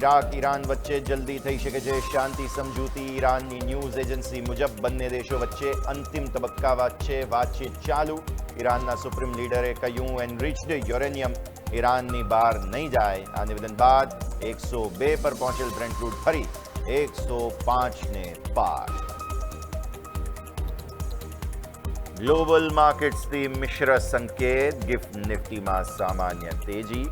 Iraq Iran વચ્ચે જલ્દી થઈ શકે છે શાંતિ સમજૂતી. ઈરાનની ન્યૂઝ એજન્સી મુજબ બંને દેશો વચ્ચે અંતિમ તબક્કા વચ્ચે વાતચીત ચાલુ. ઈરાનના સુપ્રીમ લીડરે કહ્યું એનરિચ્ડ યુરેનિયમ ઈરાનની બહાર નહીં જાય. આ નિવેદન બાદ 102 પર પહોંચેલ બ્રેન્ટ ક્રૂડ ફરી 105 ને પાર. ગ્લોબલ માર્કેટ્સથી મિશ્ર સંકેત. ગિફ્ટ નિફ્ટીમાં સામાન્ય તેજી.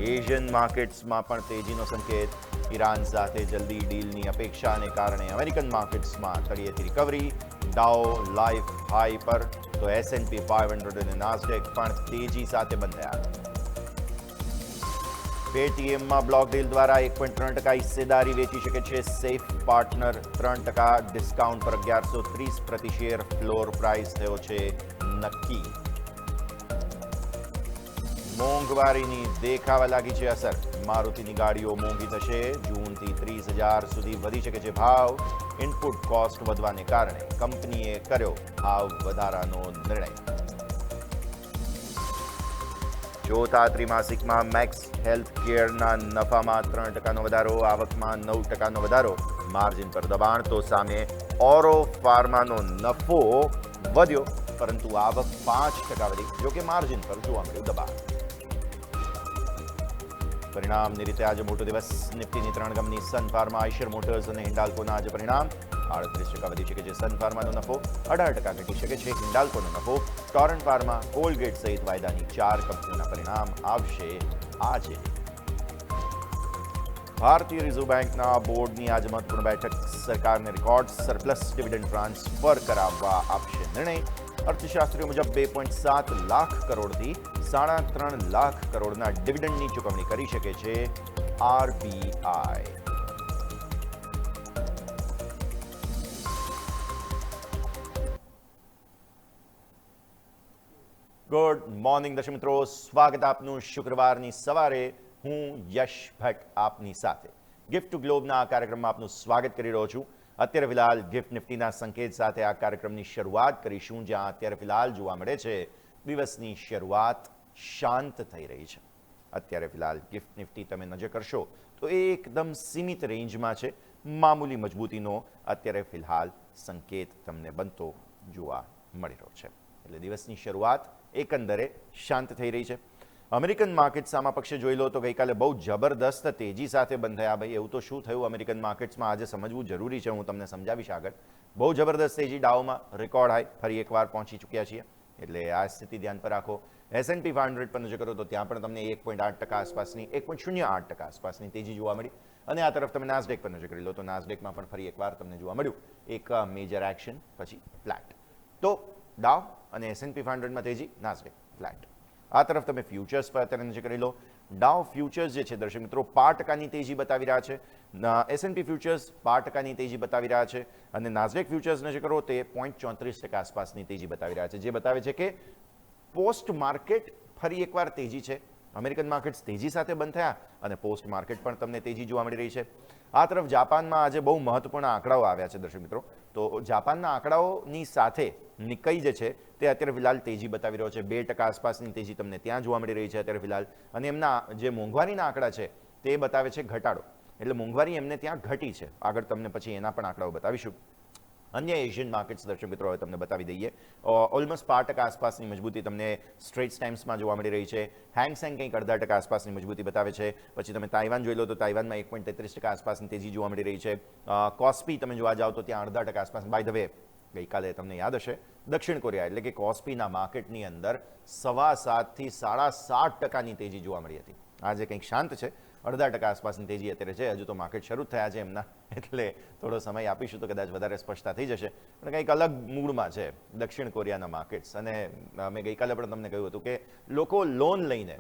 એશિયન માર્કેટ્સમાં પણ તેજીનો સંકેત. ઈરાન સાથે જલ્દી ડીલની અપેક્ષાને કારણે અમેરિકન માર્કેટ્સમાં તળિયેથી રિકવરી. ડાઉ લાઈફ હાઈ પર તો S&P 500 અને નાસ્ડેક પણ તેજી સાથે બંધ થયા. પેટીએમમાં બ્લોક ડીલ દ્વારા 1.3% હિસ્સેદારી વેચી શકે છે સેફ પાર્ટનર. 3% ડિસ્કાઉન્ટ પર 1130 પ્રતિ શેર ફ્લોર પ્રાઇસ થયો છે નક્કી. મોંઘવારીની દેખાવા લાગી છે અસર. મારુતિની ગાડીઓ મોંઘી થશે. જૂનથી 30,000 સુધી વધી શકે છે ભાવ. ઇનપુટ કોસ્ટ વધવાને કારણે કંપનીએ કર્યો ભાવ વધારાનો નિર્ણય. ચોથા ત્રિમાસિકમાં મેક્સ હેલ્થ કેરના નફામાં 3%નો વધારો. આવકમાં 9%નો વધારો. માર્જિન પર દબાણ તો સામે ઓરો ફાર્માનો નફો વધ્યો પરંતુ આવક 5% વધી. જોકે માર્જિન પર જોવા મળ્યું દબાણ. પરિણામની રીતે આજે મોટો દિવસ. નિફ્ટીની 3 company Sun Pharma, Eicher motors અને હિન્ડાલ્કોના આજે પરિણામ. 38% વધી શકે છે સન ફાર્માનો નફો. 18% ઘટી શકે છે હિન્ડાલ્કોનો નફો. ટોરન્ટ ફાર્મા, કોલગેટ સહિત વાયદાની 4 કંપનીઓના પરિણામ આવશે આજે. ભારતીય રિઝર્વ બેંકના બોર્ડની આજે મહત્વપૂર્ણ બેઠક. સરકારને રેકોર્ડ સરપ્લસ ડિવિડન્ડ ટ્રાન્સફર કરાવવા આપશે નિર્ણય. અર્થશાસ્ત્રીઓ મુજબ 2.7 લાખ કરોડથી 3.5 લાખ કરોડના ડિવિડન્ડની ચૂકવણી કરી શકે છે RBI. ગુડ મોર્નિંગ દર્શક મિત્રો, સ્વાગત આપનું શુક્રવારની સવારે. હું યશ ભટ્ટ આપની સાથે ગિફ્ટ ટુ ગ્લોબના આ કાર્યક્રમમાં આપનું સ્વાગત કરી રહ્યો છું. અત્યારે ફિલહાલ ગિફ્ટ નિફ્ટીના સંકેત સાથે આ કાર્યક્રમની શરૂઆત કરીશું, જ્યાં અત્યારે ફિલહાલ જોવા મળે છે દિવસની શરૂઆત શાંત થઈ રહી છે. અત્યારે ફિલહાલ ગિફ્ટ નિફ્ટી તમે નજર કરશો તો એ એકદમ સીમિત રેન્જમાં છે. મામૂલી મજબૂતીનો અત્યારે ફિલહાલ સંકેત તમને બનતો જોવા મળી રહ્યો છે. એટલે દિવસની શરૂઆત એકંદરે શાંત થઈ રહી છે. અમેરિકન માર્કેટ્સ આમાં પક્ષે જોઈ લો તો ગઈકાલે બહુ જબરદસ્ત તેજી સાથે બંધ થયા. ભાઈ એવું તો શું થયું અમેરિકન માર્કેટ્સમાં આજે સમજવું જરૂરી છે. હું તમને સમજાવીશ આગળ. બહુ જબરદસ્ત તેજી. ડાઉમાં રેકોર્ડ હાઈ ફરી એકવાર પહોંચી ચૂક્યા છીએ. એટલે આ સ્થિતિ ધ્યાન પર રાખો. S&P 500 પર નજર કરો તો ત્યાં પણ તમને 1.8% આસપાસની 1.08% આસપાસની તેજી જોવા મળી. અને આ તરફ તમે નાસ્ડેક પર નજર કરી લો તો નાસ્ડેકમાં પણ ફરી એકવાર તમને જોવા મળ્યું એક મેજર એક્શન પછી ફ્લેટ. તો ડાઉ અને S&P 500માં તેજી, નાસ્ડેક ફ્લેટ. આ તરફ તમે ફ્યુચર્સ પર અત્યારે નજર કરી લો. ડાઉ ફ્યુચર્સ જે છે દર્શક મિત્રો 5%ની તેજી બતાવી રહ્યા છે. S&P ફ્યુચર્સ 5%ની તેજી બતાવી રહ્યા છે. અને નાસ્ડેક ફ્યુચર્સ નજર કરો તે 0.34% આસપાસની તેજી બતાવી રહ્યા છે, જે બતાવે છે કે પોસ્ટ માર્કેટ ફરી એકવાર તેજી છે. અમેરિકન માર્કેટ્સ તેજી સાથે બંધ થયા અને પોસ્ટ માર્કેટ પણ તમને તેજી જોવા મળી રહી છે. આ તરફ જાપાનમાં આજે બહુ મહત્વપૂર્ણ આંકડાઓ આવ્યા છે દર્શક મિત્રો. તો જાપાનના આંકડાઓની સાથે નિકાઈ જે છે તે અત્યારે ફિલહાલ તેજી બતાવી રહ્યો છે. 2% આસપાસની તેજી તમને ત્યાં જોવા મળી રહી છે અત્યારે ફિલહાલ. અને એમના જે મોંઘવારીના આંકડા છે તે બતાવે છે ઘટાડો. એટલે મોંઘવારી એમને ત્યાં ઘટી છે. આગળ તમને પછી એના પણ આંકડાઓ બતાવીશું. અન્ય એશિયન માર્કેટ્સ દર્શક મિત્રો હવે તમને બતાવી દઈએ. ઓલમોસ્ટ 5% આસપાસની મજબૂતી તમને સ્ટ્રેટ્સ ટાઈમ્સમાં જોવા મળી રહી છે. હેંગસેંગ કંઈક 0.5% આસપાસની મજબૂતી બતાવે છે. પછી તમે તાઇવાન જોઈ લો તો તાઇવાનમાં 1.33% આસપાસની તેજી જોવા મળી રહી છે. કોસ્પી તમે જોવા જાઓ તો ત્યાં 0.5% આસપાસ. બાય ધ વે ગઈકાલે તમને યાદ હશે દક્ષિણ કોરિયા એટલે કે કોસ્પીના માર્કેટની અંદર 7.25 થી 7.5%ની તેજી જોવા મળી હતી. આજે કંઈક શાંત છે. 0.5% આસપાસની તેજી અત્યારે છે. હજુ તો માર્કેટ શરૂ થયા છે એમના, એટલે થોડો સમય આપીશું તો કદાચ વધારે સ્પષ્ટતા થઈ જશે. પણ કંઈક અલગ મૂડમાં છે દક્ષિણ કોરિયાના માર્કેટ્સ. અને મેં ગઈકાલે પણ તમને કહ્યું હતું કે લોકો લોન લઈને,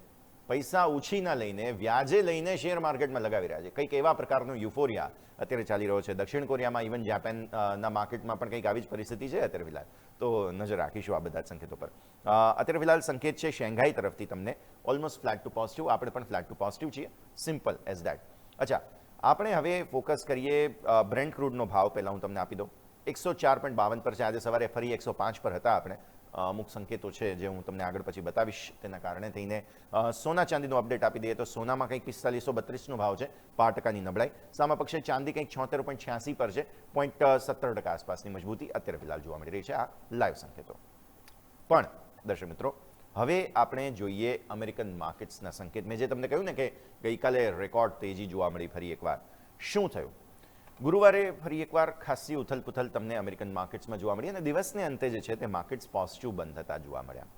પૈસા ઉછીના લઈને, વ્યાજે લઈને શેર માર્કેટમાં લગાવી રહ્યા છે. કંઈક એવા પ્રકારનું યુફોરિયા અત્યારે ચાલી રહ્યો છે દક્ષિણ કોરિયામાં. ઇવન જાપાનના માર્કેટમાં પણ કંઈક આવી જ પરિસ્થિતિ છે અત્યારે ફિલહાલ. તો નજર રાખીશું આ બધા સંકેતો પર. અત્યારે ફિલહાલ સંકેત છે શેંઘાઈ તરફથી તમને ઓલમોસ્ટ ફ્લેટ ટુ પોઝિટિવ. આપણે પણ ફ્લેટ ટુ પોઝિટિવ છીએ. Simple as that. અચ્છા, આપણે હવે ફોકસ કરીએ બ્રેન્ટ ક્રૂડનો ભાવ. પહેલાં હું તમને આપી દઉં. 104.52 પર છે. આજે સવારે ફરી 105 પર હતા આપણે. અમુક સંકેતો છે જે હું તમને આગળ પછી બતાવીશ. તેના કારણે થઈને સોના ચાંદીનો અપડેટ આપી દઈએ તો સોનામાં કંઈક 4532નો ભાવ છે, 5% નબળાઈ. સામા પક્ષે ચાંદી કંઈક 76.86 પર છે, 0.17% આસપાસની મજબૂતી અત્યારે ફિલહાલ જોવા મળી રહી છે. આ લાઈવ સંકેતો. પણ દર્શક મિત્રો, હવે આપણે જોઈએ અમેરિકન માર્કેટ્સના સંકેત. મેં જે તમને કહ્યું ને કે ગઈકાલે રેકોર્ડ તેજી જોવા મળી ફરી એકવાર. શું થયું? ગુરુવારે ફરી એકવાર ખાસી ઉથલપુથલ તમને અમેરિકન માર્કેટ્સમાં જોવા મળી અને દિવસને અંતે જે છે તે માર્કેટ્સ પોઝિટિવ બંધ થતા જોવા મળ્યા.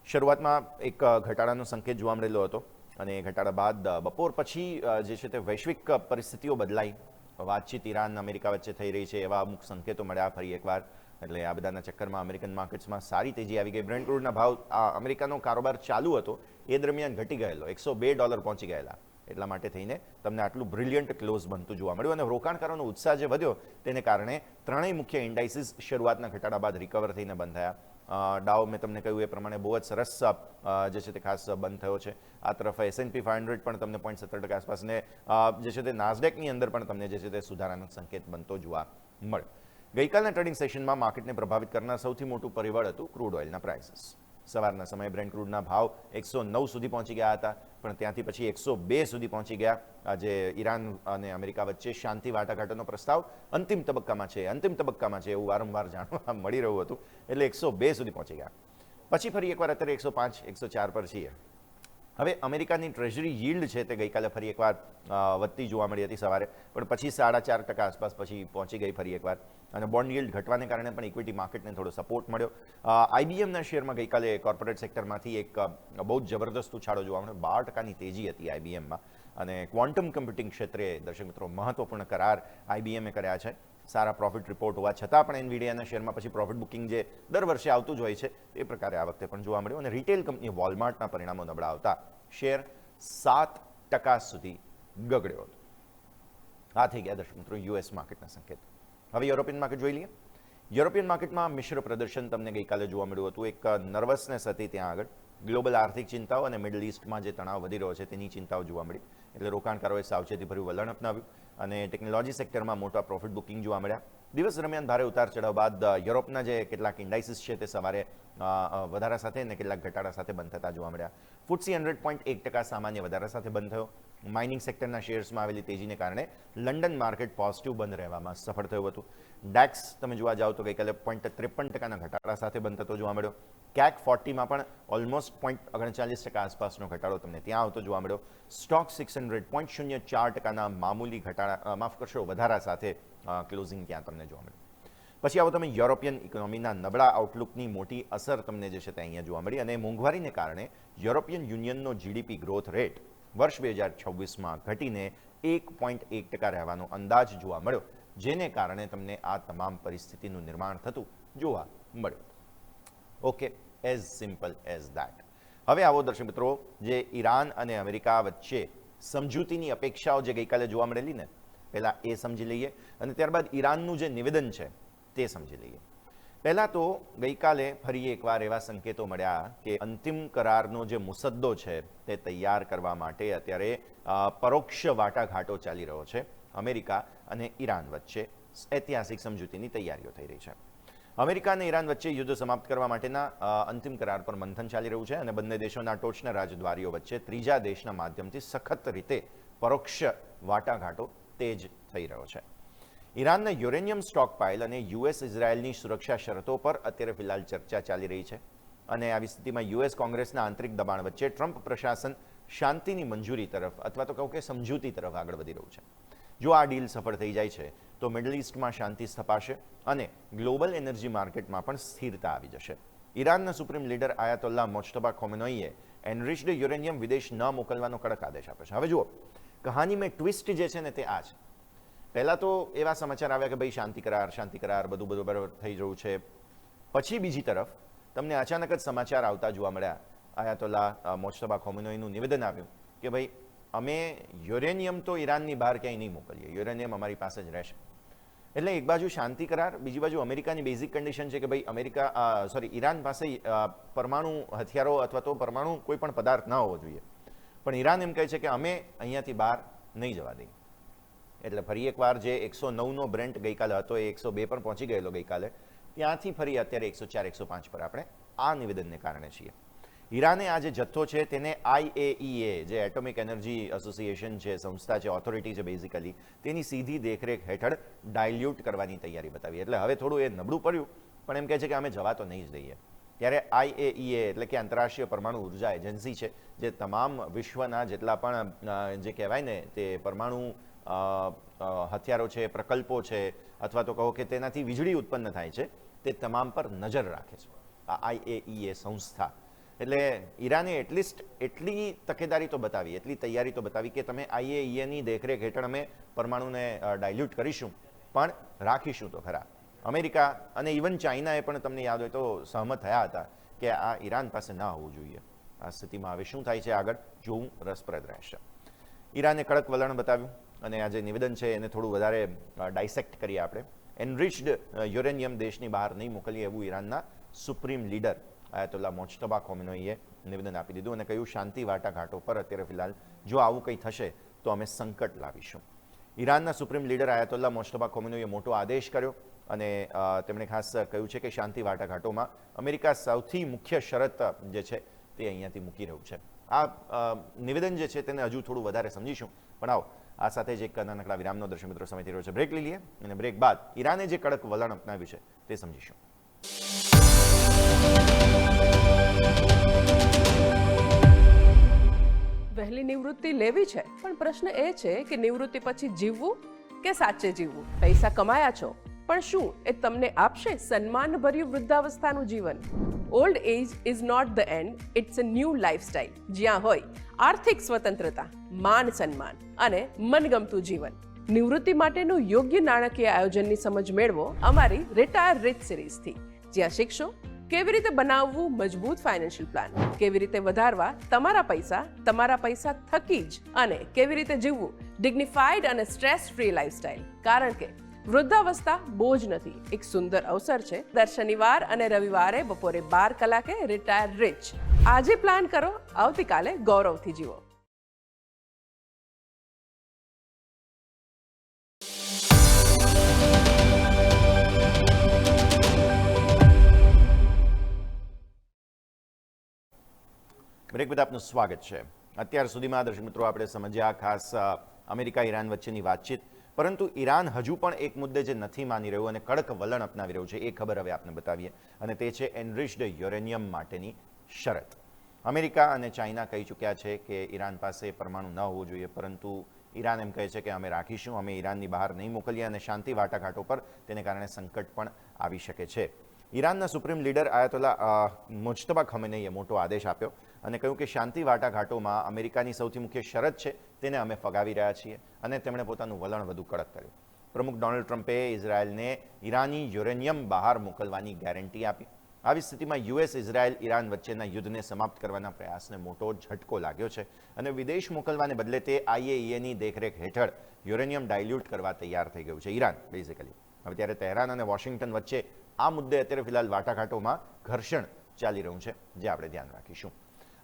શરૂઆતમાં એક ઘટાડાનો સંકેત જોવા મળેલો હતો અને ઘટાડા બાદ બપોર પછી જે છે તે વૈશ્વિક પરિસ્થિતિઓ બદલાઈ. વાતચીત ઈરાન અમેરિકા વચ્ચે થઈ રહી છે એવા અમુક સંકેતો મળ્યા ફરી એકવાર. એટલે આ બધાના ચક્કરમાં અમેરિકન માર્કેટ્સમાં સારી તેજી આવી ગઈ. બ્રેન્ટ ક્રૂડના ભાવ અમેરિકાનો કારોબાર ચાલુ હતો એ દરમિયાન ઘટી ગયેલો, $102 પહોંચી ગયેલા. એટલા માટે થઈને તમને આટલું બ્રિલિયન્ટ ક્લોઝ બનતું જોવા મળ્યું અને રોકાણકારોનો ઉત્સાહ જે વધ્યો તેને કારણે ત્રણેય મુખ્ય ઇન્ડાઇસીસ શરૂઆતના ઘટાડા બાદ રિકવર થઈને બંધ થયા. ડાઉ મેં તમને કહ્યું એ પ્રમાણે બહુ જ સરસ જે છે તે ખાસ બંધ થયો છે. આ તરફ S&P 500 પણ તમને 0.17% આસપાસ ને જે છે તે નાસ્ડેકની અંદર પણ તમને જે છે તે સુધારાનો સંકેત બનતો જોવા મળ્યો. ગઈકાલના ટ્રેડિંગ સેશનમાં માર્કેટને પ્રભાવિત કરનાર સૌથી મોટું પરિબળ હતું ક્રૂડ ઓઇલના પ્રાઇસીસ. સવારના સમયે બ્રેન્ટ ક્રૂડના ભાવ 109 સુધી પહોંચી ગયા હતા, પણ ત્યાંથી પછી 102 સુધી પહોંચી ગયા. આજે ઈરાન અને અમેરિકા વચ્ચે શાંતિ વાટાઘાટોનો પ્રસ્તાવ અંતિમ તબક્કામાં છે એવું વારંવાર જાણવા મળી રહ્યું હતું. એટલે 102 સુધી પહોંચી ગયા. પછી ફરી એકવાર અત્યારે 105, 104 પર છીએ. હવે અમેરિકાની ટ્રેઝરી yieldછે તે ગઈકાલે ફરી એકવાર વધતી જોવા મળી હતી સવારે, પણ પછી 4.5% આસપાસ પછી પહોંચી ગઈ ફરી એકવાર. અને બોન્ડ yield ઘટવાને કારણે પણ ઇક્વિટી માર્કેટને થોડો સપોર્ટ મળ્યો. IBMના શેરમાં ગઈકાલે કોર્પોરેટ સેક્ટરમાંથી એક બહુ જ જબરદસ્ત ઉછાળો જોવા મળ્યો. 12%ની તેજી હતી IBMમાં. અને ક્વોન્ટમ કમ્પ્યુટિંગ ક્ષેત્રે દર્શક મિત્રો મહત્વપૂર્ણ કરાર IBMએ કર્યા છે. સારા પ્રોફિટ રિપોર્ટ હોવા છતાં પણ એનવીડિયાના શેરમાં પછી પ્રોફિટ બુકિંગ જે દર વર્ષે આવતું જ હોય છે એ પ્રકારે આ વખતે પણ જોવા મળ્યું. અને રિટેલ કંપની વોલમાર્ટના પરિણામો નબળા આવતા શેર 7% સુધી ગગડ્યો હતો. આ થઈ ગયા દર્શક મિત્રો US માર્કેટના સંકેત. હવે યુરોપિયન માર્કેટ જોઈ લઈએ. યુરોપિયન માર્કેટમાં મિશ્ર પ્રદર્શન તમને ગઈકાલે જોવા મળ્યું હતું. એક નર્વસનેસ હતી ત્યાં આગળ. ગ્લોબલ આર્થિક ચિંતાઓ અને મિડલ ઇસ્ટમાં જે તણાવ વધી રહ્યો છે તેની ચિંતાઓ જોવા મળી. એટલે રોકાણકારોએ સાવચેતીભર્યું વલણ અપનાવ્યું અને ટેકનોલોજી સેક્ટરમાં મોટા પ્રોફિટ બુકિંગ જોવા મળ્યા. દિવસ દરમિયાન ભારે ઉતાર ચઢાવ બાદ યુરોપના જે કેટલાક ઇન્ડાઇસીસ છે તે સવારે વધારા સાથે અને કેટલાક ઘટાડા સાથે બંધ થતા જોવા મળ્યા. FTSE 100.1% સામાન્ય વધારા સાથે બંધ થયો. માઇનિંગ સેક્ટરના શેર્સમાં આવેલી તેજીને કારણે લંડન માર્કેટ પોઝિટિવ બંધ રહેવામાં સફળ થયું હતું. DAX તમે જોવા જાઓ તો ગઈકાલે 0.53%ના ઘટાડા સાથે બંધ થતો જોવા મળ્યો. CAC 40માં પણ ઓલમોસ્ટ 0.39% આસપાસનો ઘટાડો તમને ત્યાં આવતો જોવા મળ્યો. સ્ટોક 600 0.04%ના મામૂલી ઘટાડા વધારા સાથે ક્લોઝિંગ ત્યાં તમને જોવા મળ્યું. પછી આવો તમે યુરોપિયન ઇકોનોમીના નબળા આઉટલુકની મોટી અસર તમને જે છે તે અહીંયા જોવા મળી અને મોંઘવારીને કારણે યુરોપિયન યુનિયનનો GDP ગ્રોથ રેટ વર્ષ 2026માં ઘટીને 1.1% રહેવાનો અંદાજ જોવા મળ્યો, જેને કારણે તમને આ તમામ પરિસ્થિતિનું નિર્માણ થતું જોવા મળ્યું. Okay, as simple as that. હવે આવો દર્શક મિત્રો, જે ઈરાન અને અમેરિકા વચ્ચે સમજૂતીની અપેક્ષાઓ જે ગઈકાલે જોવા મળેલી ને, પહેલાં એ સમજી લઈએ અને ત્યારબાદ ઈરાનનું જે નિવેદન છે તે સમજી લઈએ. પહેલાં તો ગઈકાલે ફરી એકવાર એવા સંકેતો મળ્યા કે અંતિમ કરારનો જે મુસદ્દો છે તે તૈયાર કરવા માટે અત્યારે પરોક્ષ વાટાઘાટો ચાલી રહ્યો છે. અમેરિકા અને ઈરાન વચ્ચે ઐતિહાસિક સમજૂતીની તૈયારીઓ થઈ રહી છે. અમેરિકા અને ઈરાન વચ્ચે યુદ્ધ સમાપ્ત કરવા માટેના અંતિમ કરાર પર મંથન ચાલી રહ્યું છે અને બંને દેશોના ટોચના રાજદ્વારીઓ વચ્ચે ત્રીજા દેશના માધ્યમથી સખત રીતે પરોક્ષ વાટાઘાટો તેજ થઈ રહ્યો છે. ઈરાનના યુરેનિયમ સ્ટોકપાઇલ અને US ઇઝરાયલની સુરક્ષા શરતો પર અત્યારે ફિલહાલ ચર્ચા ચાલી રહી છે અને આવી સ્થિતિમાં US કોંગ્રેસના આંતરિક દબાણ વચ્ચે ટ્રમ્પ પ્રશાસન શાંતિની મંજૂરી તરફ અથવા તો કહું કે સમજૂતી તરફ આગળ વધી રહ્યું છે. જો આ ડીલ સફળ થઈ જાય છે તો મિડલ ઇસ્ટમાં શાંતિ સ્થપાશે અને ગ્લોબલ એનર્જી માર્કેટમાં પણ સ્થિરતા આવી જશે. ઈરાનના સુપ્રીમ લીડર આયાતોલ્લા મોજતબા ખોમેનોઈએ એનરિચ્ડ યુરેનિયમ વિદેશ ન મોકલવાનો કડક આદેશ આપ્યો છે. હવે જુઓ, કહાનીમાં ટ્વિસ્ટ જે છે ને તે આ છે. પહેલાં તો એવા સમાચાર આવ્યા કે ભાઈ શાંતિ કરાર બધું બરાબર થઈ રહ્યું છે. પછી બીજી તરફ તમને અચાનક જ સમાચાર આવતા જોવા મળ્યા. આયાતોલ્લા મોજતબા ખોમેનોઈનું નિવેદન આવ્યું કે ભાઈ અમે યુરેનિયમ તો ઈરાનની બહાર ક્યાંય નહીં મોકલીએ, યુરેનિયમ અમારી પાસે જ રહેશે. એટલે એક બાજુ શાંતિ કરાર, બીજી બાજુ અમેરિકાની બેઝિક કન્ડિશન છે કે ભાઈ ઈરાન પાસે પરમાણુ હથિયારો અથવા તો પરમાણુ કોઈ પણ પદાર્થ ન હોવો જોઈએ, પણ ઈરાન એમ કહે છે કે અમે અહીંયાથી બહાર નહીં જવા દઈએ. એટલે ફરી એકવાર જે 109નો બ્રેન્ટ ગઈકાલે હતો એ 102 પર પહોંચી ગયેલો ગઈકાલે, ત્યાંથી ફરી અત્યારે 104-105 પર આપણે આ નિવેદનને કારણે છીએ. ઈરાને આ જે જથ્થો છે તેને IAEA જે એટોમિક એનર્જી એસોસિએશન છે, સંસ્થા છે, ઓથોરિટી છે બેઝિકલી, તેની સીધી દેખરેખ હેઠળ ડાયલ્યુટ કરવાની તૈયારી બતાવી. એટલે હવે થોડું એ નબળું પડ્યું, પણ એમ કહે છે કે અમે જવા તો નહીં જ દઈએ. ત્યારે IAEA એટલે કે આંતરરાષ્ટ્રીય પરમાણુ ઉર્જા એજન્સી છે, જે તમામ વિશ્વના જેટલા પણ જે કહેવાય ને તે પરમાણુ હથિયારો છે, પ્રકલ્પો છે, અથવા તો કહો કે તેનાથી વીજળી ઉત્પન્ન થાય છે, તે તમામ પર નજર રાખે છે આ IAEA સંસ્થા. એટલે ઈરાને એટલીસ્ટ એટલી તકેદારી તો બતાવી, એટલી તૈયારી તો બતાવી કે તમે IAEAની દેખરેખ હેઠળ અમે પરમાણુને ડાયલ્યુટ કરીશું, પણ રાખીશું તો ખરા. અમેરિકા અને ઇવન ચાઇનાએ પણ તમને યાદ હોય તો સહમત થયા હતા કે આ ઈરાન પાસે ના હોવું જોઈએ. આ સ્થિતિમાં હવે શું થાય છે આગળ જોવું રસપ્રદ રહેશે. ઈરાને કડક વલણ બતાવ્યું અને આ જે નિવેદન છે એને થોડું વધારે ડાયસેક્ટ કરીએ આપણે. એનરિચ્ડ યુરેનિયમ દેશની બહાર નહીં મોકલીએ એવું ઈરાનના સુપ્રીમ લીડર આયતોલ્લા મોજતબા ખોમેનોઈએ નિવેદન આપી દીધું અને કહ્યું શાંતિ વાટાઘાટો પર અત્યારે ફિલહાલ જો આવું કંઈ થશે તો અમે સંકટ લાવીશું. ઈરાનના સુપ્રીમ લીડર આયતોલ્લા મોજતબા ખોમેનોઈએ મોટો આદેશ કર્યો અને તેમણે ખાસ કહ્યું છે કે શાંતિ વાટાઘાટોમાં અમેરિકા સૌથી મુખ્ય શરત જે છે તે અહીંયાથી મૂકી રહ્યું છે. આ નિવેદન જે છે તેને હજુ થોડું વધારે સમજીશું, પણ આવો આ સાથે જ એક નાનકડા વિરામનો દર્શક મિત્રો સમય થઈ રહ્યો છે. બ્રેક લઈ લઈએ અને બ્રેક બાદ ઈરાને જે કડક વલણ અપનાવ્યું છે તે સમજીશું. વહેલી નિવૃત્તિ લેવી છે, પણ પ્રશ્ન એ છે કે નિવૃત્તિ પછી જીવવું કે સાચે જીવવું. પૈસા કમાયા છો, પણ શું એ તમને આપશે સન્માનભર્યું વૃદ્ધાવસ્થાનું જીવન? Old age is not the end, it's a new lifestyle, જ્યાં હોય આર્થિક સ્વતંત્રતા, માન સન્માન અને મનગમતું જીવન. નિવૃત્તિ માટેનું યોગ્ય નાણાકીય આયોજનની સમજ મેળવો અમારી રિટાયર રિચ સિરીઝથી, જ્યાં શીખશો કેવી રીતે બનાવવું મજબૂત ફાઇનાન્શિયલ પ્લાન, કેવી રીતે વધારવા તમારા પૈસા થકી જ, અને કેવી રીતે જીવવું ડિગ્નિફાઈડ અને સ્ટ્રેસ ફ્રી લાઈફસ્ટાઈલ. કારણ કે વૃદ્ધાવસ્થા બોજ નથી, એક સુંદર અવસર છે. દર શનિવાર અને રવિવારે બપોરે 12 કલાકે રિટાયર રિચ. આજે પ્લાન કરો, આવતીકાલે ગૌરવથી જીવો. બ્રેક બાદ આપનું સ્વાગત છે. અત્યાર સુધીમાં દર્શક મિત્રો આપણે સમજ્યા ખાસ અમેરિકા ઈરાન વચ્ચેની વાતચીત, પરંતુ ઈરાન હજુ પણ એક મુદ્દે જે નથી માની રહ્યું અને કડક વલણ અપનાવી રહ્યું છે એ ખબર હવે આપને બતાવીએ, અને તે છે એનરિચ્ડ યુરેનિયમ માટેની શરત. અમેરિકા અને ચાઇના કહી ચૂક્યા છે કે ઈરાન પાસે પરમાણુ ન હોવું જોઈએ, પરંતુ ઈરાન એમ કહે છે કે અમે રાખીશું, અમે ઈરાનની બહાર નહીં મોકલીએ અને શાંતિ વાટાઘાટો પર તેને કારણે સંકટ પણ આવી શકે છે. ઈરાનના સુપ્રીમ લીડર આયતોલ્લા મોજતબા ખમેનેઈએ મોટો આદેશ આપ્યો અને કહ્યું કે શાંતિ વાટાઘાટોમાં અમેરિકાની સૌથી મુખ્ય શરત છે તેને અમે ફગાવી રહ્યા છીએ, અને તેમણે પોતાનું વલણ વધુ કડક કર્યું. પ્રમુખ ડોનાલ્ડ ટ્રમ્પે ઇઝરાયલને ઈરાની યુરેનિયમ બહાર મોકલવાની ગેરંટી આપી. આવી સ્થિતિમાં US ઇઝરાયલ ઈરાન વચ્ચેના યુદ્ધને સમાપ્ત કરવાના પ્રયાસને મોટો ઝટકો લાગ્યો છે અને વિદેશ મોકલવાને બદલે તે IAEAની દેખરેખ હેઠળ યુરેનિયમ ડાયલ્યુટ કરવા તૈયાર થઈ ગયું છે ઈરાન બેઝિકલી. હવે ત્યારે તહેરાન અને વોશિંગ્ટન વચ્ચે આ મુદ્દે અત્યારે ફિલહાલ વાટાઘાટોમાં ઘર્ષણ ચાલી રહ્યું છે, જે આપણે ધ્યાન રાખીશું.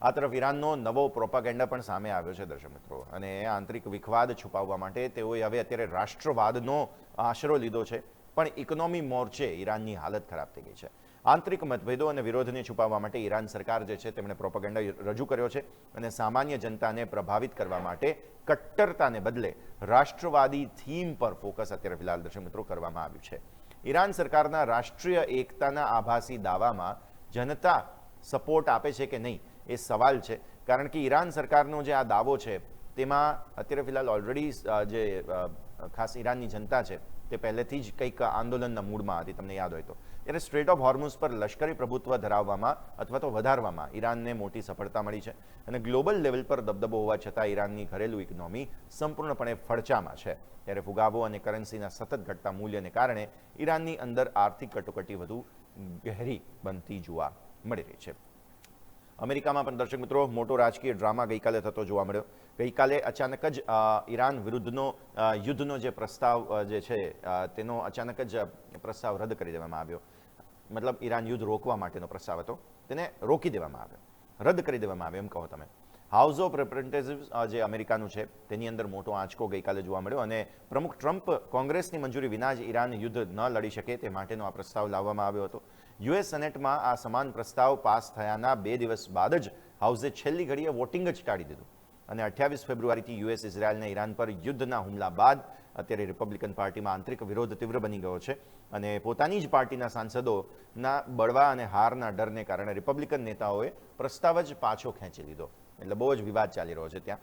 આ તરફ ઈરાનનો નવો પ્રોપાગેન્ડા પણ સામે આવ્યો છે દર્શક મિત્રો, અને આંતરિક વિખવાદ છુપાવવા માટે તેઓએ હવે અત્યારે રાષ્ટ્રવાદનો આશરો લીધો છે, પણ ઇકોનોમી મોરચે ઈરાનની હાલત ખરાબ થઈ ગઈ છે. આંતરિક મતભેદો અને વિરોધને છુપાવવા માટે ઈરાન સરકાર જે છે તેમણે પ્રોપાગેન્ડા રજૂ કર્યો છે અને સામાન્ય જનતાને પ્રભાવિત કરવા માટે કટ્ટરતાને બદલે રાષ્ટ્રવાદી થીમ પર ફોકસ અત્યારે ફિલહાલ દર્શક મિત્રો કરવામાં આવ્યું છે. ઈરાન સરકારના રાષ્ટ્રીય એકતાના આભાસી દાવામાં જનતા સપોર્ટ આપે છે કે નહીં એ સવાલ છે, કારણ કે ઈરાન સરકારનો જે આ દાવો છે તેમાં અત્યારે ફિલહાલ ઓલરેડી જે ખાસ ઈરાનની જનતા છે તે પહેલેથી જ કંઈક આંદોલનના મૂડમાં હતી, તમને યાદ હોય તો. ત્યારે સ્ટ્રેટ ઓફ હોર્મુઝ પર લશ્કરી પ્રભુત્વ ધરાવવામાં અથવા તો વધારવામાં ઈરાનને મોટી સફળતા મળી છે, અને ગ્લોબલ લેવલ પર દબદબો હોવા છતાં ઈરાનની ઘરેલું ઇકોનોમી સંપૂર્ણપણે ફડચામાં છે. ત્યારે ફુગાવો અને કરન્સીના સતત ઘટતા મૂલ્યને કારણે ઈરાનની અંદર આર્થિક કટોકટી વધુ ગહેરી બનતી જોવા મળી રહી છે. અમેરિકામાં પણ દર્શક મિત્રો મોટો રાજકીય ડ્રામા ગઈકાલે થતો જોવા મળ્યો. ગઈકાલે અચાનક જ ઈરાન વિરુદ્ધનો યુદ્ધનો જે પ્રસ્તાવ જે છે તેનો અચાનક જ પ્રસ્તાવ રદ કરી દેવામાં આવ્યો. મતલબ ઈરાન યુદ્ધ રોકવા માટેનો પ્રસ્તાવ હતો તેને રોકી દેવામાં આવ્યો, રદ કરી દેવામાં આવ્યો એમ કહો તમે. હાઉસ ઓફ રિપ્રેઝેન્ટેટિવ્સ જે અમેરિકાનું છે તેની અંદર મોટો આંચકો ગઈકાલે જોવા મળ્યો અને પ્રમુખ ટ્રમ્પ કોંગ્રેસની મંજૂરી વિના જ ઈરાન યુદ્ધ ન લડી શકે તે માટેનો આ પ્રસ્તાવ લાવવામાં આવ્યો હતો. યુએસ સેનેટમાં આ સમાન પ્રસ્તાવ પાસ થયાના 2 દિવસ બાદ જ હાઉસે છેલ્લી ઘડીએ વોટિંગ જ ટાળી દીધું અને 28 ફેબ્રુઆરીથી યુએસ ઇઝરાયલને ઈરાન પર યુદ્ધના હુમલા બાદ અત્યારે રિપબ્લિકન પાર્ટીમાં આંતરિક વિરોધ તીવ્ર બની ગયો છે અને પોતાની જ પાર્ટીના સાંસદોના બળવા અને હારના ડરને કારણે રિપબ્લિકન નેતાઓએ પ્રસ્તાવ જ પાછો ખેંચી લીધો. એટલે બહુ જ વિવાદ ચાલી રહ્યો છે ત્યાં.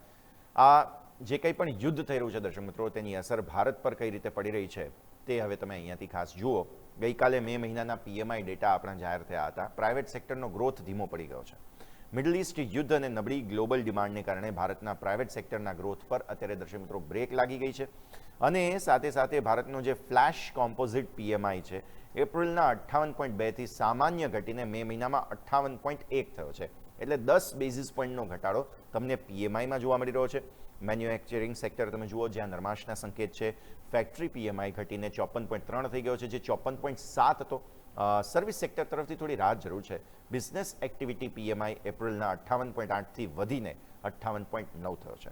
આ જે કંઈ પણ યુદ્ધ થઈ રહ્યું છે દર્શક મિત્રો, તેની અસર ભારત પર કઈ રીતે પડી રહી છે તે હવે તમે અહીંયાથી ખાસ જુઓ. ગઈકાલે મે મહિનાના PMI ડેટા આપણા જાહેર થયા હતા. પ્રાઇવેટ સેક્ટરનો ગ્રોથ ધીમો પડી ગયો છે. મિડલ ઇસ્ટ યુદ્ધ અને નબળી ગ્લોબલ ડિમાન્ડને કારણે ભારતના પ્રાઇવેટ સેક્ટરના ગ્રોથ પર અત્યારે દર્શક મિત્રો બ્રેક લાગી ગઈ છે અને સાથે સાથે ભારતનો જે ફ્લેશ કોમ્પોઝિટ PMI છે એપ્રિલના 58.2થી સામાન્ય ઘટીને મે મહિનામાં 58.1 થયો છે. એટલે 10 બેઝિસ પોઈન્ટનો ઘટાડો તમને PMIમાં જોવા મળી રહ્યો છે. મેન્યુફેક્ચરિંગ સેક્ટર તમે જુઓ જ્યાં નરમાશના સંકેત છે. ફેક્ટરી PMI ઘટીને 54.3 થઈ ગયો છે જે 54.7 હતો. સર્વિસ સેક્ટર તરફથી થોડી રાહત જરૂર છે. બિઝનેસ એક્ટિવિટી PMI એપ્રિલના 58.8થી વધીને 58.9 થયો છે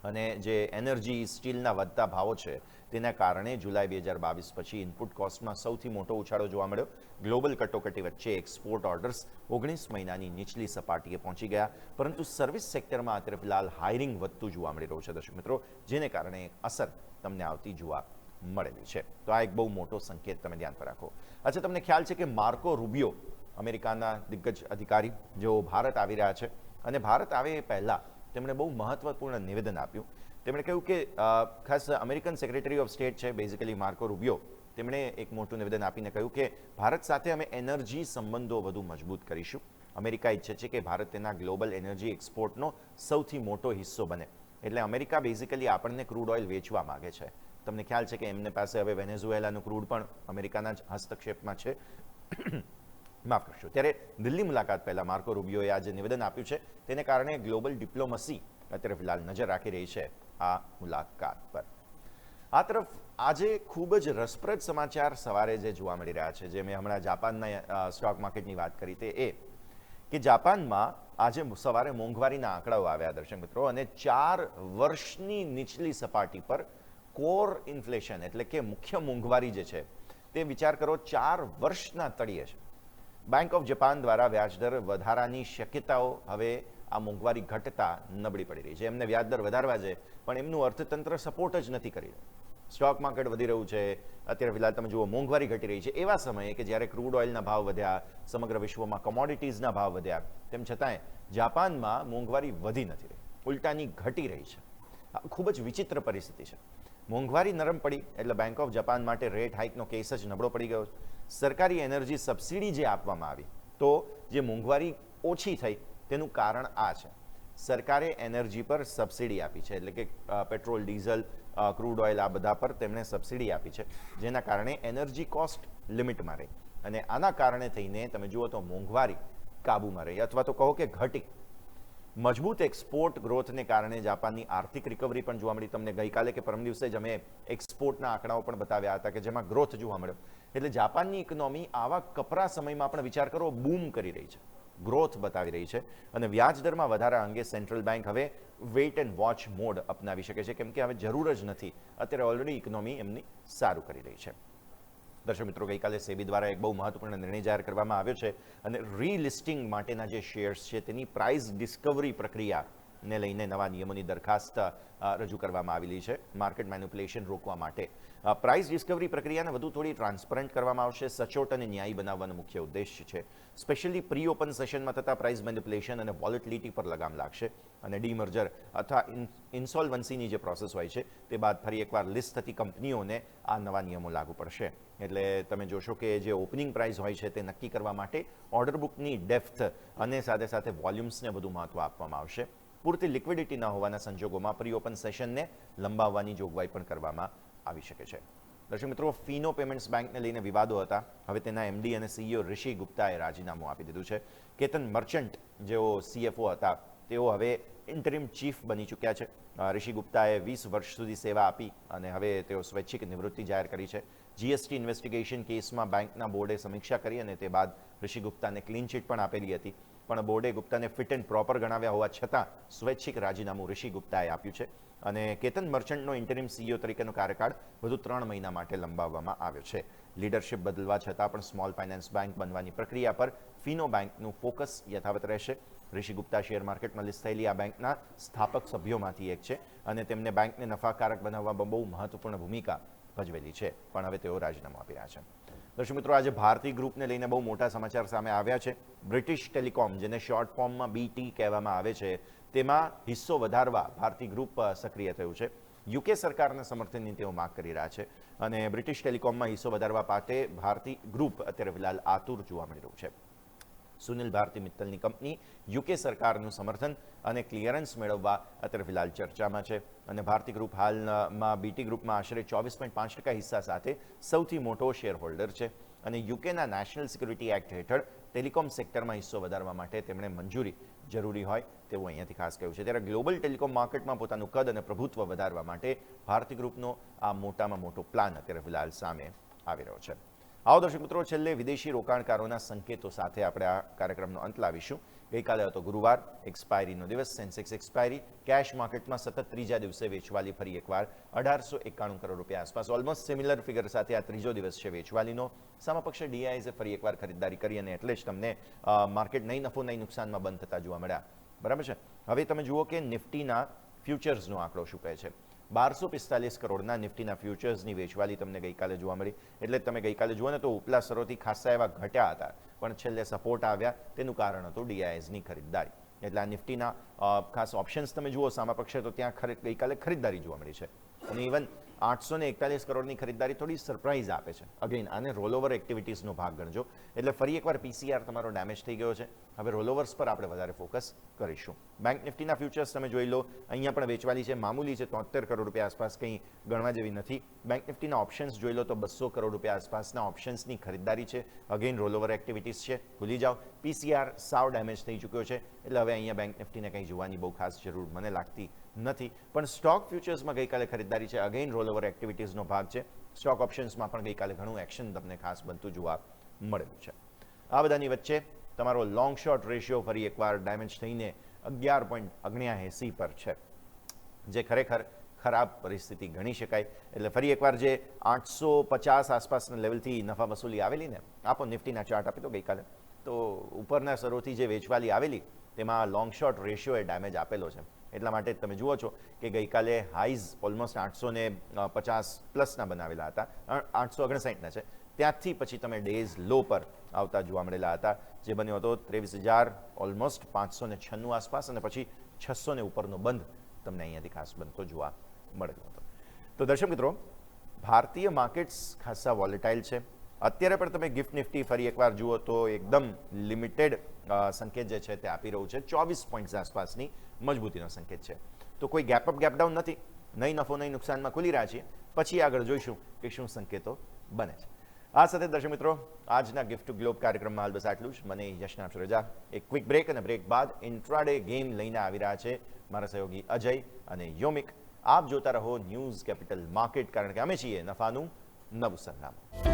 અને જે એનર્જી સ્ટીલના વધતા ભાવો છે તેના કારણે જુલાઈ 2022 પછી ઇનપુટ કોસ્ટમાં સૌથી મોટો ઉછાળો જોવા મળ્યો. ગ્લોબલ કટોકટી વચ્ચે એક્સપોર્ટ ઓર્ડર્સ 19 મહિનાની નીચલી સપાટીએ પહોંચી ગયા, પરંતુ સર્વિસ સેક્ટરમાં અત્યારે ફિલહાલ હાયરિંગ વધતું જોવા મળી રહ્યું છે દર્શક મિત્રો, જેને કારણે અસર તમને આવતી જોવા મળેલી છે. તો આ એક બહુ મોટો સંકેત તમે ધ્યાન પર રાખો. અચ્છા, તમને ખ્યાલ છે કે માર્કો રૂબિયો અમેરિકાના દિગ્ગજ અધિકારી જેઓ ભારત આવી રહ્યા છે અને ભારત આવે એ પહેલાં તેમણે બહુ મહત્વપૂર્ણ નિવેદન આપ્યું. તેમણે કહ્યું કે ખાસ અમેરિકન સેક્રેટરી ઓફ સ્ટેટ છે બેઝિકલી માર્કો રૂબિયો, તેમણે એક મોટું નિવેદન આપીને કહ્યું કે ભારત સાથે અમે એનર્જી સંબંધો વધુ મજબૂત કરીશું. અમેરિકા ઈચ્છે છે કે ભારત તેના ગ્લોબલ એનર્જી એક્સપોર્ટનો સૌથી મોટો હિસ્સો બને. એટલે અમેરિકા બેઝિકલી આપણને ક્રૂડ ઓઇલ વેચવા માગે છે. તમને ખ્યાલ છે કે એમને પાસે હવે વેનેઝુએલાનું ક્રૂડ પણ અમેરિકાના જ હસ્તક્ષેપમાં છે. માફ કરશો. ત્યારે દિલ્હી મુલાકાત પહેલા માર્કો રૂબિયોએ આ જે નિવેદન આપ્યું છે તેને કારણે ગ્લોબલ ડિપ્લોમસી અત્યારે ફિલહાલ નજર રાખી રહી છે આ મુલાકાત પર. આ તરફ આજે ખૂબ જ રસપ્રદ સમાચાર સવારે જે જોવા મળી રહ્યા છે, જે મેં હમણાં જાપાનના સ્ટોક માર્કેટની વાત કરી, તે એ કે જાપાનમાં આજે સવારે મોંઘવારીના આંકડાઓ આવ્યા દર્શક મિત્રો, અને 4 વર્ષની નીચલી સપાટી પર કોર ઇન્ફ્લેશન એટલે કે મુખ્ય મોંઘવારી જે છે તે વિચાર કરો 4 વર્ષના તળિયે છે. બેંક ઓફ જાપાન દ્વારા વ્યાજદર વધારાની શક્યતાઓ હવે આ મોંઘવારી ઘટતા નબળી પડી રહી છે. એમને વ્યાજદર વધારવા છે પણ એમનું અર્થતંત્ર સપોર્ટ જ નથી કરી રહ્યું. સ્ટોક માર્કેટ વધી રહ્યું છે, અત્યારે ફિલહાલ તમે જુઓ મોંઘવારી ઘટી રહી છે. એવા સમયે કે જ્યારે ક્રૂડ ઓઇલના ભાવ વધ્યા, સમગ્ર વિશ્વમાં કોમોડિટીઝના ભાવ વધ્યા, તેમ છતાંય જાપાનમાં મોંઘવારી વધી નથી રહી, ઉલટાની ઘટી રહી છે. ખૂબ જ વિચિત્ર પરિસ્થિતિ છે. મોંઘવારી નરમ પડી એટલે બેંક ઓફ જાપાન માટે રેટ હાઇકનો કેસ જ નબળો પડી ગયો. સરકારી એનર્જી સબસિડી જે આપવામાં આવી તો જે મોંઘવારી ઓછી થઈ તેનું કારણ આ છે. સરકારે એનર્જી પર સબસિડી આપી છે, એટલે કે પેટ્રોલ, ડીઝલ, ક્રૂડ ઓઇલ આ બધા પર તેમણે સબસિડી આપી છે, જેના કારણે એનર્જી કોસ્ટ લિમિટમાં રહી અને આના કારણે થઈને તમે જુઓ તો મોંઘવારી કાબૂમાં રહી અથવા તો કહો કે ઘટી. મજબૂત એક્સપોર્ટ ગ્રોથને કારણે જાપાનની આર્થિક રિકવરી પણ જોવા મળી. તમને ગઈકાલે કે પરમ દિવસે જ અમે એક્સપોર્ટના આંકડાઓ પણ બતાવ્યા હતા કે જેમાં ગ્રોથ જોવા મળ્યો. એટલે જાપાનની ઇકોનોમી આવા કપરા સમયમાં પણ વિચાર કરો બૂમ કરી રહી છે, ગ્રોથ બતાવી રહી છે અને વ્યાજદરમાં વધારા અંગે સેન્ટ્રલ બેંક હવે વેઇટ એન્ડ વોચ મોડ અપનાવી શકે છે, કેમ કે હવે જરૂર જ નથી. અત્યારે ઓલરેડી ઇકોનોમી એમની સારું કરી રહી છે. દર્શક મિત્રો, ગઈકાલે સેબી દ્વારા એક બહુ મહત્વપૂર્ણ નિર્ણય જાહેર કરવામાં આવ્યો છે અને રીલિસ્ટિંગ માટેના જે શેર્સ છે તેની પ્રાઇસ ડિસ્કવરી પ્રક્રિયાને લઈને નવા નિયમોની દરખાસ્ત રજૂ કરવામાં આવેલી છે માર્કેટ મેનિપ્યુલેશન રોકવા માટે. પ્રાઇસ ડિસ્કવરી પ્રક્રિયાને વધુ થોડી ટ્રાન્સપરન્ટ કરવામાં આવશે, સચોટ અને ન્યાયી બનાવવાનો મુખ્ય ઉદ્દેશ્ય છે. સ્પેશિયલી પ્રી ઓપન સેશનમાં થતા પ્રાઇસ મેનિપ્યુલેશન અને વોલેટિલિટી પર લગામ લાગશે અને ડીમર્જર અથવા ઇન્સોલ્વન્સીની જે પ્રોસેસ હોય છે તે બાદ ફરી એકવાર લિસ્ટ થતી કંપનીઓને આ નવા નિયમો લાગુ પડશે. એટલે તમે જોશો કે જે ઓપનિંગ પ્રાઇસ હોય છે તે નક્કી કરવા માટે ઓર્ડર બુકની ડેપ્થ અને સાથે સાથે વોલ્યુમ્સને વધુ મહત્વ આપવામાં આવશે. પૂરતી લિક્વિડિટી ન હોવાના સંજોગોમાં પ્રી ઓપન સેશનને લંબાવવાની જોગવાઈ પણ કરવામાં આવી શકે છે. દર્શક મિત્રો, ફીનો પેમેન્ટ્સ બેંકને લઈને વિવાદો હતા. હવે તેના MD અને CEO ઋષિ ગુપ્તાએ રાજીનામું આપી દીધું છે. કેતન મર્ચન્ટ જેઓ CFO હતા તેઓ હવે ઇન્ટરિમ ચીફ બની ચૂક્યા છે. ઋષિ ગુપ્તાએ 20 વર્ષ સુધી સેવા આપી અને હવે તેઓ સ્વૈચ્છિક નિવૃત્તિ જાહેર કરી છે. GST ઇન્વેસ્ટિગેશન કેસમાં બેંકના બોર્ડે સમીક્ષા કરી અને તે બાદ ઋષિ ગુપ્તાને ક્લીન ચીટ પણ આપેલી હતી. પણ બોર્ડે ગુપ્તાને ફિટ એન્ડ પ્રોપર ગણાવ્યા હોવા છતાં સ્વૈચ્છિક રાજીનામું ઋષિ ગુપ્તાએ આપ્યું છે અને કેતન મર્ચન્ટનો ઇન્ટરિમ સીઈઓ તરીકેનો કાર્યકાળ વધુ 3 મહિના માટે લંબાવવામાં આવ્યો છે. લીડરશિપ બદલવા છતાં પણ સ્મોલ ફાઇનાન્સ બેંક બનવાની પ્રક્રિયા પર ફિનો બેંકનું ફોકસ યથાવત રહેશે. ઋષિ ગુપ્તા શેર માર્કેટમાં લિસ્ટ થયેલી આ બેંકના સ્થાપક સભ્યોમાંથી એક છે અને તેમને બેંકને નફાકારક બનાવવામાં બહુ મહત્વપૂર્ણ ભૂમિકા ભજવેલી છે, પણ હવે તેઓ રાજીનામું આપી રહ્યા છે. દર્શક મિત્રો, આજે ભારતી ગ્રુપને લઈને બહુ મોટા સમાચાર સામે આવ્યા છે. બ્રિટિશ ટેલિકોમ, જેને શોર્ટ ફોર્મમાં BT કહેવામાં આવે છે, તેમાં હિસ્સો વધારવા ભારતી ગ્રુપ સક્રિય થયું છે. યુકે સરકારના સમર્થનની તેઓ માંગ કરી રહ્યા છે અને બ્રિટિશ ટેલિકોમમાં હિસ્સો વધારવા માટે ભારતી ગ્રુપ અત્યારે ફિલહાલ આતુર જોવા મળી રહ્યું છે. સુનિલ ભારતી મિત્તલની કંપની યુકે સરકારનું સમર્થન અને ક્લિયરન્સ મેળવવા અત્યારે ફિલહાલ ચર્ચામાં છે અને ભારતી ગ્રુપ હાલમાં BT ગ્રુપમાં આશરે 24.5% હિસ્સા સાથે સૌથી મોટો શેર હોલ્ડર છે અને યુકેના નેશનલ સિક્યુરિટી એક્ટ હેઠળ ટેલિકોમ સેક્ટરમાં હિસ્સો વધારવા માટે તેમણે મંજૂરી જરૂરી હોય તેવું અહીંયાથી ખાસ કહ્યું છે. ત્યારે ગ્લોબલ ટેલિકોમ માર્કેટમાં પોતાનું કદ અને પ્રભુત્વ વધારવા માટે ભારતી ગ્રુપનો આ મોટામાં મોટો પ્લાન અત્યારે ફિલહાલ સામે આવી રહ્યો છે. આવો દર્શક મિત્રો, છેલ્લે વિદેશી રોકાણકારોના સંકેતો સાથે આપણે આ કાર્યક્રમનો અંત લાવીશું. ગઈકાલે હતો ગુરુવાર, એક્સપાયરીનો દિવસ. સેન્સેક્સ એક્સપાયરી કેશ માર્કેટમાં સતત ત્રીજા દિવસે વેચવાલી ફરી એકવાર 1891 કરોડ રૂપિયા આસપાસ, ઓલમોસ્ટ સિમિલર ફિગર સાથે આ ત્રીજો દિવસ છે વેચવાલીનો. સામાપક્ષે ડીઆઈએસે ફરી એકવાર ખરીદદારી કરી અને એટલે જ તમને માર્કેટ નહીં નફો નહીં નુકસાનમાં બંધ થતા જોવા મળ્યા. બરાબર છે. હવે તમે જુઓ કે નિફ્ટીના ફ્યુચર્સનો આંકડો શું કહે છે. 1245 કરોડના નિફ્ટીના ફ્યુચર્સની વેચવાલી તમને ગઈકાલે જોવા મળી. એટલે તમે ગઈકાલે જુઓ ને તો ઉપલા સ્તરોથી ખાસા એવા ઘટ્યા હતા, પણ છેલ્લે સપોર્ટ આવ્યા. તેનું કારણ હતું ડીઆઈએસની ખરીદદારી. એટલે આ નિફ્ટીના ખાસ ઓપ્શન્સ તમે જુઓ સામાપક્ષે તો ત્યાં ગઈકાલે ખરીદદારી જોવા મળી છે અને ઇવન 841 કરોડની ખરીદદારી થોડી સરપ્રાઇઝ આપે છે. અગેન આને રોલઓવર એક્ટિવિટીઝનો ભાગ ગણજો. એટલે ફરી એકવાર પીસીઆર તમારો ડેમેજ થઈ ગયો છે. હવે રોલઓવર્સ પર આપણે વધારે ફોકસ કરીશું. બેંક નિફ્ટીના ફ્યુચર્સ તમે જોઈ લો, અહીંયા પણ વેચવાલી છે, મામૂલી છે, 73 કરોડ રૂપિયા આસપાસ, કંઈ ગણવા જેવી નથી. બેંક નિફ્ટીના ઓપ્શન્સ જોઈ લો તો 200 કરોડ રૂપિયા આસપાસના ઓપ્શન્સની ખરીદદારી છે. અગેન રોલઓવર એક્ટિવિટીઝ છે, ભૂલી જાઓ. પીસીઆર સાવ ડેમેજ થઈ ચૂક્યો છે, એટલે હવે અહીંયા બેંક નિફ્ટીને કંઈ જોવાની બહુ ખાસ જરૂર મને લાગતી નથી. પણ સ્ટોક ફ્યુચર્સમાં ગઈકાલે ખરીદદારી છે, અગેન રોલઓવર એક્ટિવિટીઝનો ભાગ છે. સ્ટોક ઓપ્શન્સમાં પણ ગઈકાલે ઘણું એક્શન તમને ખાસ બનતું જોવા મળેલું છે. આ બધાની વચ્ચે તમારો લોંગ શોર્ટ રેશિયો ફરી એકવાર ડેમેજ થઈને 11.79 પર છે, જે ખરેખર ખરાબ પરિસ્થિતિ ગણી શકાય. એટલે ફરી એકવાર જે 850 આસપાસના લેવલથી નફા વસૂલી આવેલી ને, આપો નિફ્ટીના ચાર્ટ આપી તો ગઈકાલે, તો ઉપરના સ્તરોથી જે વેચવાલી આવેલી તેમાં લોંગ શોર્ટ રેશિયોએ ડેમેજ આપેલો છે. એટલા માટે તમે જુઓ છો કે ગઈકાલે હાઈઝ ઓલમોસ્ટ 850 પ્લસના બનાવેલા હતા, 859ના છે. ત્યાંથી પછી તમે ડેઝ લો પર આવતા જોવા મળેલા હતા, જે બન્યો હતો 23,000 ઓલમોસ્ટ 596 આસપાસ અને પછી 600 ઉપરનો બંધ તમને અહીંયાથી ખાસ બનતો જોવા મળેલો હતો. તો દર્શક મિત્રો, ભારતીય માર્કેટ્સ ખાસા વોલેટાઇલ છે. અત્યારે પણ તમે ગિફ્ટ નિફ્ટી ફરી એકવાર જુઓ તો એકદમ લિમિટેડ સંકેત જે છે તે આપી રહ્યું છે. 24 પોઈન્ટ્સ આસપાસની મજબૂતીનો સંકેત છે. તો કોઈ ગેપ અપ ગેપ ડાઉન નથી, નહીં નફો નહીં નુકસાનમાં ખુલી રહ્યા છીએ. પછી આગળ જોઈશું કે શું સંકેતો બને છે. આ સાથે દર્શક મિત્રો, આજના ગિફ્ટ ટુ ગ્લોબ કાર્યક્રમમાં હાલ બસ આટલું જ. મને યશના આપશો રજા. એક ક્વિક બ્રેક અને બ્રેક બાદ ઇન્ટ્રાડે ગેમ લઈને આવી રહ્યા છે મારા સહયોગી અજય અને યોમિક. આપ જોતા રહો ન્યૂઝ કેપિટલ માર્કેટ, કારણ કે અમે છીએ નફાનું નવું સરનામું.